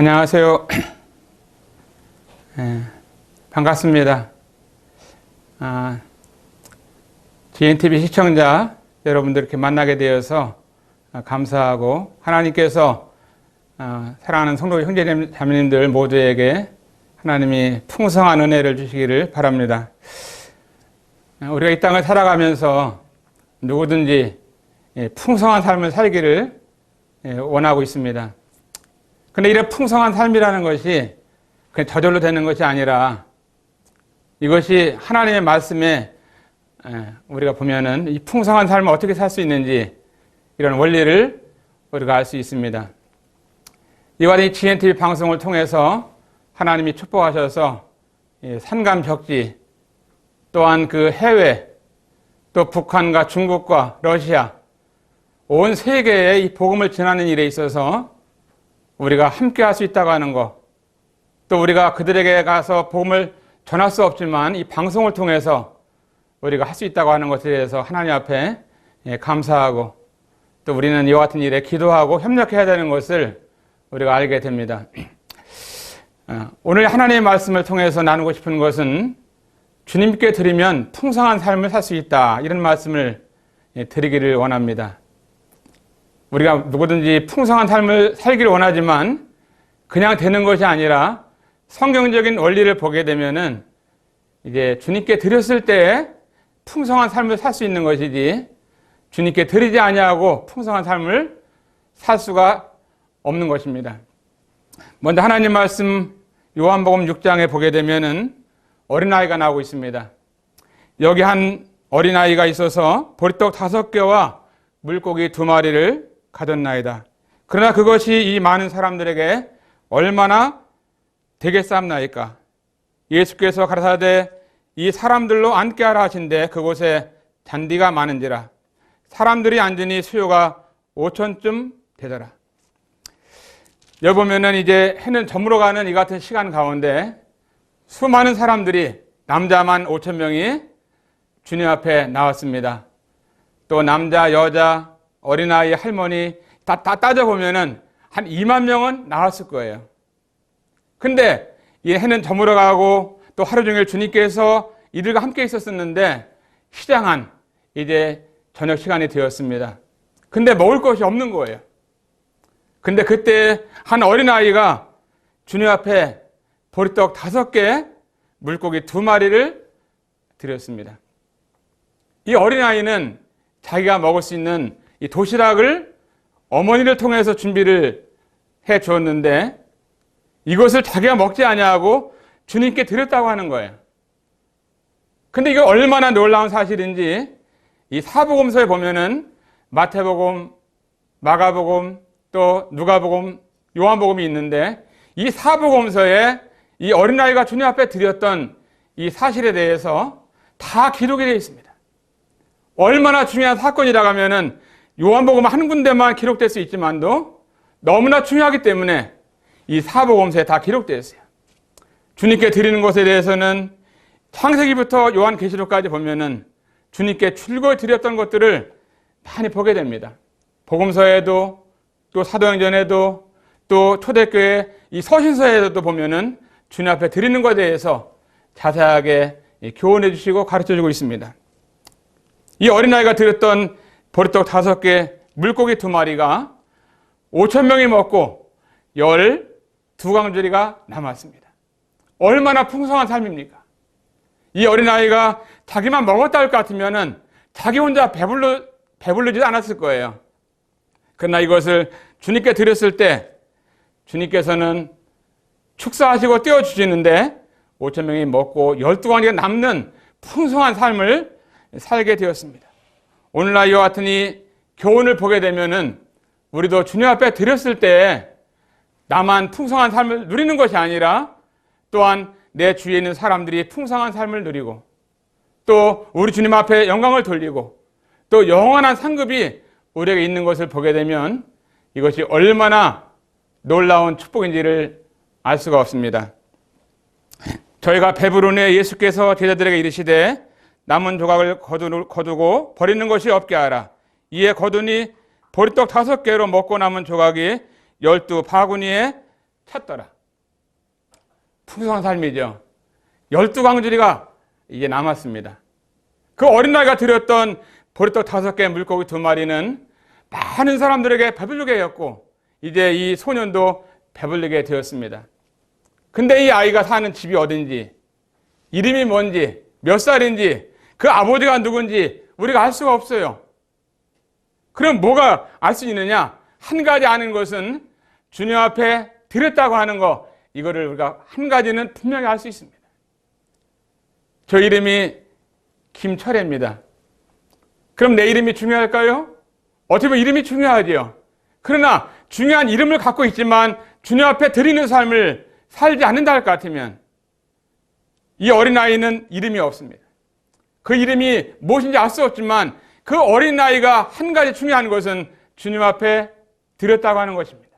안녕하세요. 반갑습니다. GNTV 시청자 여러분들 이렇게 만나게 되어서 감사하고, 하나님께서 사랑하는 성도 형제 자매님들 모두에게 하나님이 풍성한 은혜를 주시기를 바랍니다. 우리가 이 땅을 살아가면서 누구든지 풍성한 삶을 살기를 원하고 있습니다. 근데 이런 풍성한 삶이라는 것이 그냥 저절로 되는 것이 아니라, 이것이 하나님의 말씀에 우리가 보면은 이 풍성한 삶을 어떻게 살 수 있는지 이런 원리를 우리가 알 수 있습니다. 이와 같은 GNTV 방송을 통해서 하나님이 축복하셔서 산간벽지, 또한 그 해외, 또 북한과 중국과 러시아, 온 세계에 이 복음을 전하는 일에 있어서 우리가 함께 할 수 있다고 하는 것, 또 우리가 그들에게 가서 복음을 전할 수 없지만 이 방송을 통해서 우리가 할 수 있다고 하는 것에 대해서 하나님 앞에 감사하고, 또 우리는 이와 같은 일에 기도하고 협력해야 되는 것을 우리가 알게 됩니다. 오늘 하나님의 말씀을 통해서 나누고 싶은 것은 주님께 드리면 풍성한 삶을 살 수 있다, 이런 말씀을 드리기를 원합니다. 우리가 누구든지 풍성한 삶을 살기를 원하지만 그냥 되는 것이 아니라 성경적인 원리를 보게 되면은 이제 주님께 드렸을 때 풍성한 삶을 살 수 있는 것이지, 주님께 드리지 아니하고 풍성한 삶을 살 수가 없는 것입니다. 먼저 하나님 말씀 요한복음 6장에 보게 되면은 어린아이가 나오고 있습니다. 여기 한 어린아이가 있어서 보리떡 5개와 물고기 2마리를 가졌나이다. 그러나 그것이 이 많은 사람들에게 얼마나 되겠사옵나이까. 예수께서 가라사대 이 사람들로 앉게 하라 하신데 그곳에 잔디가 많은지라. 사람들이 앉으니 수요가 5천쯤 되더라. 여기 보면은 이제 해는 저물어 가는 이 같은 시간 가운데 수많은 사람들이, 남자만 5천 명이 주님 앞에 나왔습니다. 또 남자, 여자, 어린아이, 할머니 다 따져보면은 한 2만 명은 나왔을 거예요. 근데 이 해는 저물어 가고 또 하루 종일 주님께서 이들과 함께 있었었는데 시장한 이제 저녁 시간이 되었습니다. 근데 먹을 것이 없는 거예요. 근데 그때 한 어린아이가 주님 앞에 보리떡 5개, 물고기 2마리를 드렸습니다. 이 어린아이는 자기가 먹을 수 있는 이 도시락을 어머니를 통해서 준비를 해 주었는데 이것을 자기가 먹지 아니하고 주님께 드렸다고 하는 거예요. 근데 이게 얼마나 놀라운 사실인지 이 사복음서에 보면은 마태복음, 마가복음, 또 누가복음, 요한복음이 있는데 이 사복음서에 이 어린아이가 주님 앞에 드렸던 이 사실에 대해서 다 기록이 되어 있습니다. 얼마나 중요한 사건이라고 하면은 요한복음 한 군데만 기록될 수 있지만도 너무나 중요하기 때문에 이 사복음서에 다 기록되어 있어요. 주님께 드리는 것에 대해서는 창세기부터 요한계시록까지 보면은 주님께 줄곧 드렸던 것들을 많이 보게 됩니다. 복음서에도, 또 사도행전에도, 또 초대교회 이 서신서에도 보면은 주님 앞에 드리는 것에 대해서 자세하게 교훈해 주시고 가르쳐 주고 있습니다. 이 어린아이가 드렸던 보리떡 5개, 물고기 2마리가 5천 명이 먹고 12강줄이가 남았습니다. 얼마나 풍성한 삶입니까? 이 어린아이가 자기만 먹었다 할 것 같으면은 자기 혼자 배부르지도 않았을 거예요. 그러나 이것을 주님께 드렸을 때 주님께서는 축사하시고 떼어주시는데 5천 명이 먹고 12강줄이 남는 풍성한 삶을 살게 되었습니다. 오늘날 이와 같은 이 교훈을 보게 되면은 우리도 주님 앞에 드렸을 때 나만 풍성한 삶을 누리는 것이 아니라 또한 내 주위에 있는 사람들이 풍성한 삶을 누리고 또 우리 주님 앞에 영광을 돌리고 또 영원한 상급이 우리에게 있는 것을 보게 되면 이것이 얼마나 놀라운 축복인지를 알 수가 없습니다. 저희가 배부르니 예수께서 제자들에게 이르시되 남은 조각을 거두고 버리는 것이 없게 하라. 이에 거두니 보리떡 5개로 먹고 남은 조각이 12바구니에 찾더라. 풍성한 삶이죠. 12광주리가 이제 남았습니다. 그 어린 나이가 드렸던 보리떡 5개, 물고기 2마리는 많은 사람들에게 배불리게 되었고 이제 이 소년도 배불리게 되었습니다. 근데 이 아이가 사는 집이 어딘지, 이름이 뭔지, 몇 살인지, 그 아버지가 누군지 우리가 알 수가 없어요. 그럼 뭐가 알 수 있느냐? 한 가지 아는 것은 주님 앞에 드렸다고 하는 거, 이거를 우리가 한 가지는 분명히 알 수 있습니다. 저 이름이 김철애입니다. 그럼 내 이름이 중요할까요? 어떻게 보면 이름이 중요하지요. 그러나 중요한 이름을 갖고 있지만 주님 앞에 드리는 삶을 살지 않는다 할 것 같으면 이 어린아이는 이름이 없습니다. 그 이름이 무엇인지 알 수 없지만 그 어린아이가 한 가지 중요한 것은 주님 앞에 드렸다고 하는 것입니다.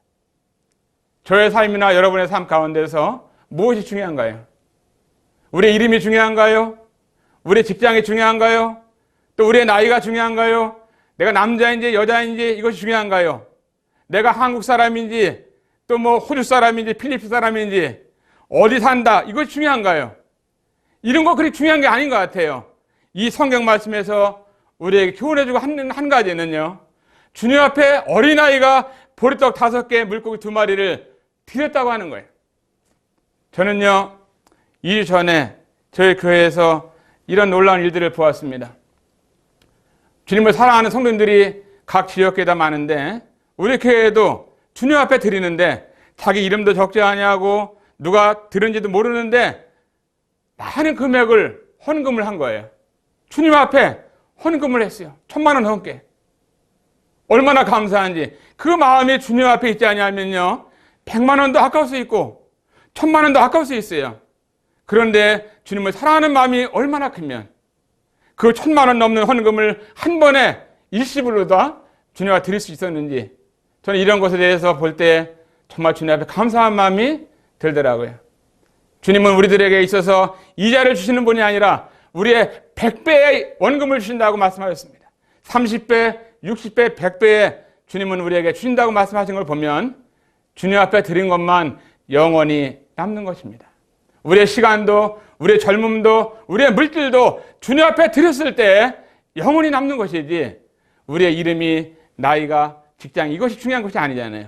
저의 삶이나 여러분의 삶 가운데서 무엇이 중요한가요? 우리의 이름이 중요한가요? 우리의 직장이 중요한가요? 또 우리의 나이가 중요한가요? 내가 남자인지 여자인지 이것이 중요한가요? 내가 한국 사람인지 또 뭐 호주 사람인지 필리핀 사람인지 어디 산다 이것이 중요한가요? 이런 거 그리 중요한 게 아닌 것 같아요. 이 성경 말씀에서 우리에게 교훈해주고 한 가지는요, 주님 앞에 어린아이가 보리떡 5개, 물고기 2마리를 드렸다고 하는 거예요. 저는요, 2주 전에 저희 교회에서 이런 놀라운 일들을 보았습니다. 주님을 사랑하는 성도님들이 각 지역교회다 많은데 우리 교회에도 주님 앞에 드리는데 자기 이름도 적지 아니하고 누가 들은지도 모르는데 많은 금액을 헌금을 한 거예요. 주님 앞에 헌금을 했어요. 1,000만 원 넘게. 얼마나 감사한지. 그 마음이 주님 앞에 있지 않냐면요, 100만 원도 아까울 수 있고 1,000만 원도 아까울 수 있어요. 그런데 주님을 사랑하는 마음이 얼마나 크면 그 1,000만 원 넘는 헌금을 한 번에 일시불로 다 주님 앞에 드릴 수 있었는지, 저는 이런 것에 대해서 볼 때 정말 주님 앞에 감사한 마음이 들더라고요. 주님은 우리들에게 있어서 이자를 주시는 분이 아니라 우리의 100배의 원금을 주신다고 말씀하셨습니다. 30배, 60배, 100배의 주님은 우리에게 주신다고 말씀하신 걸 보면 주님 앞에 드린 것만 영원히 남는 것입니다. 우리의 시간도, 우리의 젊음도, 우리의 물질도 주님 앞에 드렸을 때 영원히 남는 것이지 우리의 이름이, 나이가, 직장, 이것이 중요한 것이 아니잖아요.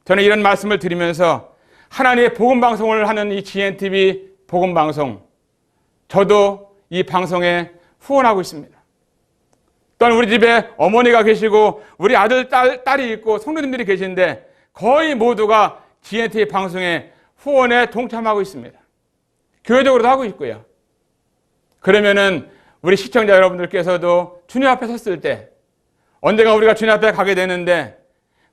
저는 이런 말씀을 드리면서 하나님의 복음방송을 하는 이 GNTV 복음방송, 저도 이 방송에 후원하고 있습니다. 또한 우리 집에 어머니가 계시고 우리 아들, 딸이 있고 성도님들이 계신데 거의 모두가 GNTV 방송에 후원에 동참하고 있습니다. 교회적으로도 하고 있고요. 그러면은 우리 시청자 여러분들께서도 주님 앞에 섰을 때 언젠가 우리가 주님 앞에 가게 되는데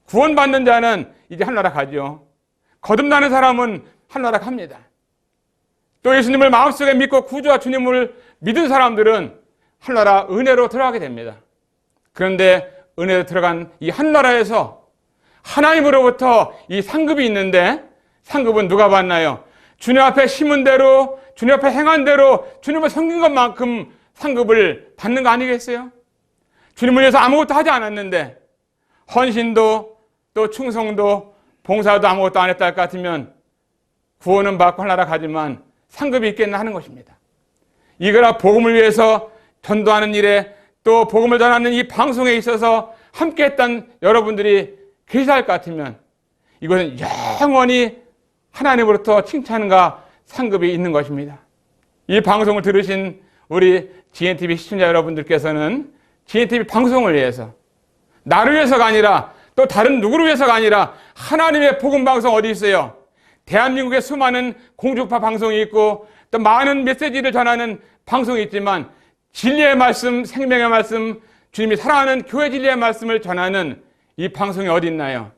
구원받는 자는 이제 하늘나라 가죠. 거듭나는 사람은 하늘나라 갑니다. 또 예수님을 마음속에 믿고 구주와 주님을 믿은 사람들은 하늘나라 은혜로 들어가게 됩니다. 그런데 은혜로 들어간 이 하늘나라에서 하나님으로부터 이 상급이 있는데 상급은 누가 받나요? 주님 앞에 심은 대로, 주님 앞에 행한 대로, 주님을 섬긴 것만큼 상급을 받는 거 아니겠어요? 주님을 위해서 아무것도 하지 않았는데 헌신도 또 충성도 봉사도 아무것도 안 했다 할 것 같으면 구원은 받고 하나라 가지만 상급이 있겠나 하는 것입니다. 이거라 복음을 위해서 전도하는 일에 또 복음을 전하는 이 방송에 있어서 함께했던 여러분들이 계시다 할 것 같으면 이것은 영원히 하나님으로부터 칭찬과 상급이 있는 것입니다. 이 방송을 들으신 우리 GNTV 시청자 여러분들께서는 GNTV 방송을 위해서, 나를 위해서가 아니라 또 다른 누구를 위해서가 아니라 하나님의 복음방송 어디 있어요? 대한민국에 수많은 공중파 방송이 있고 또 많은 메시지를 전하는 방송이 있지만 진리의 말씀, 생명의 말씀, 주님이 사랑하는 교회 진리의 말씀을 전하는 이 방송이 어디 있나요?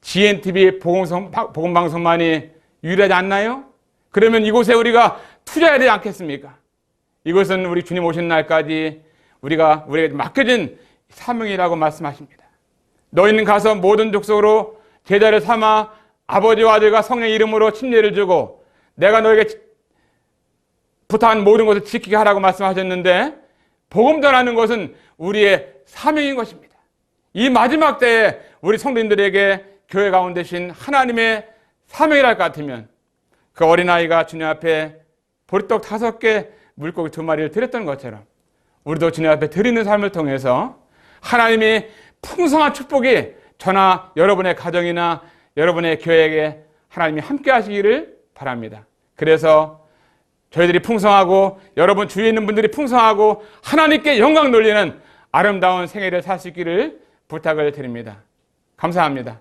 GNTV 복음방송만이 유일하지 않나요? 그러면 이곳에 우리가 투자해야 되지 않겠습니까? 이것은 우리 주님 오신 날까지 우리에게 맡겨진 사명이라고 말씀하십니다. 너희는 가서 모든 족속으로 제자를 삼아 아버지와 아들과 성령의 이름으로 침례를 주고 내가 너에게 부탁한 모든 것을 지키게 하라고 말씀하셨는데 복음 전하는 것은 우리의 사명인 것입니다. 이 마지막 때에 우리 성도님들에게 교회 가운데 신 하나님의 사명이랄 것 같으면 그 어린아이가 주님 앞에 보리떡 5개, 물고기 2마리를 드렸던 것처럼 우리도 주님 앞에 드리는 삶을 통해서 하나님이 풍성한 축복이 저나 여러분의 가정이나 여러분의 교회에 하나님이 함께 하시기를 바랍니다. 그래서 저희들이 풍성하고 여러분 주위에 있는 분들이 풍성하고 하나님께 영광 돌리는 아름다운 생애를 살 수 있기를 부탁을 드립니다. 감사합니다.